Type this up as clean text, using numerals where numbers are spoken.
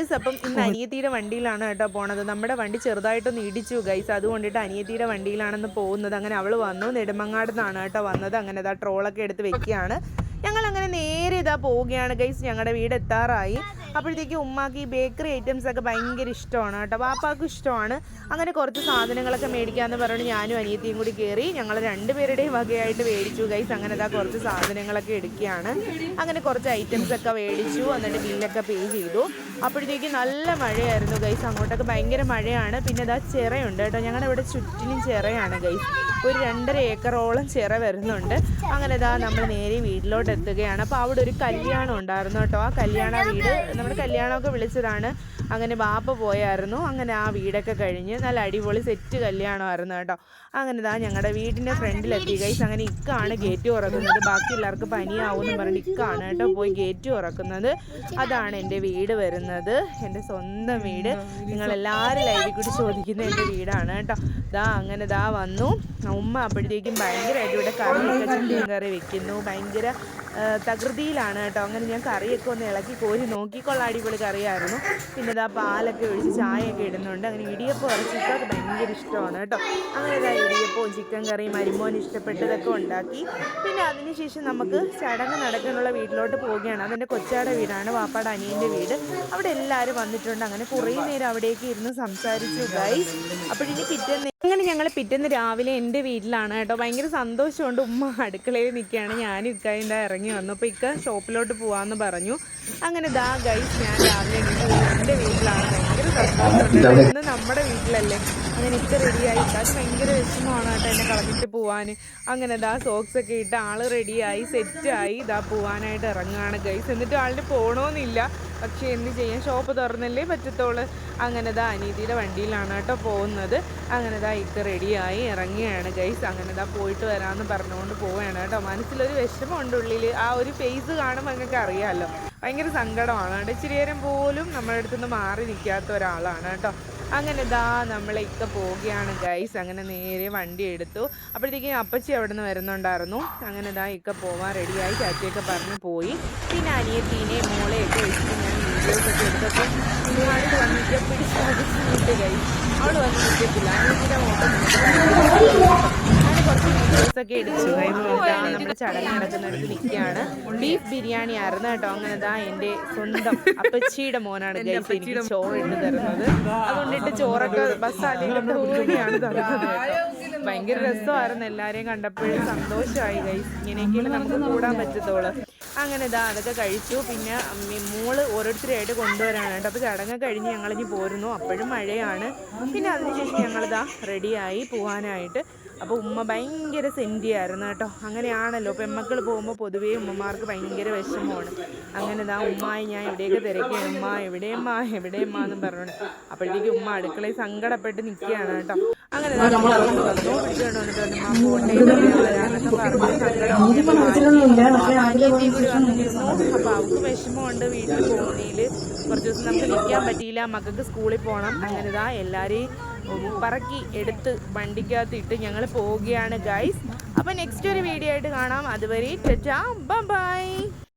Guys, അപ്പം ഇന്ന് അനിയത്തിയുടെ വണ്ടിയിലാണ് കേട്ടോ പോണത്. നമ്മുടെ വണ്ടി ചെറുതായിട്ടൊന്ന് ഇടിച്ചു ഗൈസ്, അതുകൊണ്ടിട്ട് അനിയത്തിയുടെ വണ്ടിയിലാണെന്ന് പോകുന്നത്. അങ്ങനെ അവൾ വന്നു, നെടുമങ്ങാട് നിന്നാണ് കേട്ടോ വന്നത്. അങ്ങനെ ഇതാ ട്രോളൊക്കെ എടുത്ത് വെക്കുകയാണ്. ഞങ്ങൾ അങ്ങനെ നേരെ ഇതാ പോവുകയാണ് ഗൈസ്. ഞങ്ങളുടെ വീട് എത്താറായി. അപ്പോഴത്തേക്ക് ഉമ്മാക്ക് ഈ ബേക്കറി ഐറ്റംസ് ഒക്കെ ഭയങ്കര ഇഷ്ടമാണ് കേട്ടോ, വാപ്പാക്കും ഇഷ്ടമാണ്. അങ്ങനെ കുറച്ച് സാധനങ്ങളൊക്കെ മേടിക്കാമെന്ന് പറഞ്ഞു ഞാനും അനിയത്തിയും കൂടി കയറി. ഞങ്ങൾ രണ്ടുപേരുടെയും വകയായിട്ട് മേടിച്ചു ഗൈസ്. അങ്ങനെ ഇതാ കുറച്ച് സാധനങ്ങളൊക്കെ എടുക്കുകയാണ്. അങ്ങനെ കുറച്ച് ഐറ്റംസ് ഒക്കെ മേടിച്ചു, എന്നിട്ട് ബില്ലൊക്കെ പേ ചെയ്തു. അപ്പോഴത്തേക്ക് നല്ല മഴയായിരുന്നു ഗൈസ്, അങ്ങോട്ടൊക്കെ ഭയങ്കര മഴയാണ്. പിന്നെ ഇതാ ചിറയുണ്ട് കേട്ടോ, ഞങ്ങളുടെ ഇവിടെ ചുറ്റിനും ചിറയാണ് ഗൈസ്. ഒരു 2.5 ഏക്കറോളം ചിറ വരുന്നുണ്ട്. അങ്ങനെ ഇതാ നമ്മൾ നേരെ വീട്ടിലോട്ട് എത്തുകയാണ്. അപ്പോൾ അവിടെ ഒരു കല്യാണം ഉണ്ടായിരുന്നു കേട്ടോ. ആ കല്യാണ വീട് നമ്മുടെ കല്യാണമൊക്കെ വിളിച്ചതാണ്. അങ്ങനെ ബാപ്പ പോയായിരുന്നു. അങ്ങനെ ആ വീടൊക്കെ കഴിഞ്ഞ് നല്ല അടിപൊളി സെറ്റ് കല്യാണമായിരുന്നു കേട്ടോ. അങ്ങനെ ഇതാ ഞങ്ങളുടെ വീടിൻ്റെ ഫ്രണ്ടിലെത്തി ഗൈസ്. അങ്ങനെ ഇക്കാണ് ഗേറ്റ് തുറക്കുന്നത്. ബാക്കി എല്ലാവർക്കും പനിയാവുമെന്ന് പറഞ്ഞിട്ട് ഇക്കാണ് കേട്ടോ പോയി ഗേറ്റ് തുറക്കുന്നത്. അതാണ് എൻ്റെ വീട് വരുന്നത്, എൻ്റെ സ്വന്തം വീട്. നിങ്ങളെല്ലാവരും ലൈവിൽ കൂടി ചോദിക്കുന്ന എൻ്റെ വീടാണ് കേട്ടോ. അങ്ങനെ വന്നു. ഉമ്മ അപ്പോഴത്തേക്കും ഭയങ്കരമായിട്ട് ഇവിടെ കറിയൊക്കെ ചിക്കൻ കറി വെക്കുന്നു. ഭയങ്കര തകൃതിയിലാണ് കേട്ടോ. അങ്ങനെ ഞാൻ കറിയൊക്കെ ഒന്ന് ഇളക്കി കോരി നോക്കിക്കൊള്ള അടിപൊളി കറിയായിരുന്നു. പിന്നെ പാലൊക്കെ ഒഴിച്ച് ചായയൊക്കെ ഇടുന്നുണ്ട്. അങ്ങനെ ഇടിയപ്പം ഇറച്ചിക്കൊക്കെ ഭയങ്കര ഇഷ്ടമാണ് കേട്ടോ. അങ്ങനെ ഇടിയപ്പവും ചിക്കൻ കറിയും മരുമോന് ഇഷ്ടപ്പെട്ടതൊക്കെ ഉണ്ടാക്കി. പിന്നെ അതിനുശേഷം നമുക്ക് ചടങ്ങ് നടക്കാനുള്ള വീട്ടിലോട്ട് പോവുകയാണ്. അതെൻ്റെ കൊച്ചാടെ വീടാണ്, വാപ്പാടെ അനിയൻ്റെ വീട്. അവിടെ എല്ലാവരും വന്നിട്ടുണ്ട്. അങ്ങനെ കുറേ നേരം അവിടേക്ക് ഇരുന്ന് സംസാരിച്ചു ഗൈസ്. അപ്പോഴിനി ഞങ്ങൾ പിറ്റേന്ന് രാവിലെ എൻ്റെ വീട്ടിലാണ് കേട്ടോ. ഭയങ്കര സന്തോഷമുണ്ട്. ഉമ്മ അടുക്കളയിൽ നിൽക്കുകയാണ്, ഞാനും ഇക്കായിൻ്റെ ഇറങ്ങി വന്നു. അപ്പോൾ ഇക്ക ഷോപ്പിലോട്ട് പോകാമെന്ന് പറഞ്ഞു. അങ്ങനെ ഗൈസ്, ഞാൻ രാവിലെ എൻ്റെ വീട്ടിലാണ്. ഭയങ്കര സന്തോഷമുണ്ട്, ഇന്ന് നമ്മുടെ വീട്ടിലല്ലേ. അങ്ങനെ ഇക്ക റെഡിയായി. അത് ഭയങ്കര വിഷമമാണ് കേട്ടോ എന്നെ കളഞ്ഞിട്ട് പോവാൻ. അങ്ങനെ സോക്സൊക്കെ ഇട്ട് ആൾ റെഡിയായി സെറ്റായി പോവാനായിട്ട് ഇറങ്ങുകയാണ് ഗൈസ്. എന്നിട്ട് ആളിന് പോകണമെന്നില്ല, പക്ഷേ എന്ത് ചെയ്യാൻ, ഷോപ്പ് തുറന്നല്ലേ പറ്റത്തോള്. അങ്ങനെ അനീതിയുടെ വണ്ടിയിലാണ് കേട്ടോ പോകുന്നത്. അങ്ങനെ ഇക്ക റെഡിയായി ഇറങ്ങിയാണ് ഗൈസ്. അങ്ങനെ പോയിട്ട് വരാമെന്ന് പറഞ്ഞുകൊണ്ട് പോവുകയാണ് കേട്ടോ. മനസ്സിലൊരു വിഷമമുണ്ട് ഉള്ളിൽ. ആ ഒരു ഫേസ് കാണുമ്പോൾ നിങ്ങൾക്ക് അറിയാമല്ലോ, ഭയങ്കര സങ്കടമാണ് കേട്ടോ. ഇച്ചിരി നേരം പോലും നമ്മുടെ അടുത്തുനിന്ന് മാറി നിൽക്കാത്ത ഒരാളാണ് കേട്ടോ. അങ്ങനെ നമ്മളെ ഇക്ക പോവുകയാണ് ഗൈസ്. അങ്ങനെ നേരെ വണ്ടി എടുത്തു. അപ്പോഴത്തേക്കും അപ്പച്ചി അവിടെ നിന്ന് വരുന്നുണ്ടായിരുന്നു. അങ്ങനെ ഇക്ക പോവാൻ റെഡിയായി, ചാറ്റിയൊക്കെ പറഞ്ഞ് പോയി. പിന്നെ അനിയത്തീനെ മോളെയൊക്കെ വെച്ചിട്ട് ഞാൻ വീഡിയോസൊക്കെ എടുത്തപ്പോൾ ഒരുപാട് വന്നിട്ട് പിടിച്ചു ഗൈസ്. അവൾ വന്ന് നിൽക്കത്തില്ല, അനിയത്തിൻ്റെ മോട്ടം അങ്ങനെ കുറച്ച് വീഡിയോസൊക്കെ എടുത്തു. നമ്മുടെ ചടങ്ങ് നടക്കുന്നിടത്ത് നിൽക്കുകയാണ്. ബീഫ് ബിരിയാണി ആയിരുന്നു കേട്ടോ. അങ്ങനെ എൻ്റെ സ്വന്തം അപ്പച്ചിയുടെ മോനാണ് ഗൈസ് എനിക്ക് ചോറ് ഇട്ട് തരുന്നത്. അതുകൊണ്ടിട്ട് ചോറൊക്കെ ബസ്സാലിയിലൊക്കെ ഊരിയാണ് തരുന്നത്. ഭയങ്കര രസമായിരുന്നു, എല്ലാവരെയും കണ്ടപ്പോഴും സന്തോഷമായി ഗൈസ്. ഇങ്ങനെയൊക്കെയാണ് നമുക്ക് കൂടാൻ പറ്റത്തുള്ളൂ. അങ്ങനെ അതൊക്കെ കഴിച്ചു. പിന്നെ മോള് ഓരോരുത്തരായിട്ട് കൊണ്ടുവരാണ് കേട്ടോ. അപ്പോൾ ചടങ്ങ് കഴിഞ്ഞ് ഞങ്ങളിനി പോരുന്നു. അപ്പോഴും മഴയാണ്. പിന്നെ അതിനുശേഷം ഞങ്ങളിതാ റെഡിയായി പോകാനായിട്ട്. അപ്പോൾ ഉമ്മ ഭയങ്കര സെൻറ്റിയായിരുന്നു കേട്ടോ. അങ്ങനെയാണല്ലോ, പെൺമക്കൾ പോകുമ്പോൾ പൊതുവേ ഉമ്മമാർക്ക് ഭയങ്കര വിഷമമാണ്. അങ്ങനെ ഉമ്മായി ഞാൻ ഇവിടെയൊക്കെ തിരക്കുകയാണ്. ഉമ്മ എവിടെയമ്മ എവിടെയമ്മ എന്നും പറഞ്ഞു. അപ്പോഴത്തേക്ക് ഉമ്മ അടുക്കളയിൽ സങ്കടപ്പെട്ട് നിൽക്കുകയാണ് കേട്ടോ. അങ്ങനെ വന്നു പിടിച്ചുകൊണ്ട് വന്നിട്ട് ഉമ്മ പോട്ടെ വരാനൊക്കെ പറഞ്ഞു. അപ്പോൾ അവൾക്ക് വിഷമമുണ്ട് വീട്ടിൽ പോകുന്നതിൽ. കുറച്ച് ദിവസം നമുക്ക് നിൽക്കാൻ പറ്റിയില്ല, മക്കൾക്ക് സ്കൂളിൽ പോകണം. അങ്ങനെ എല്ലാവരെയും പറക്കി എടുത്ത് വണ്ടിക്കകത്തിട്ട് ഞങ്ങൾ പോവുകയാണ് ഗൈസ്. അപ്പോൾ നെക്സ്റ്റ് ഒരു വീഡിയോ ആയിട്ട് കാണാം. അതുവരെ ടാറ്റാ ബൈ.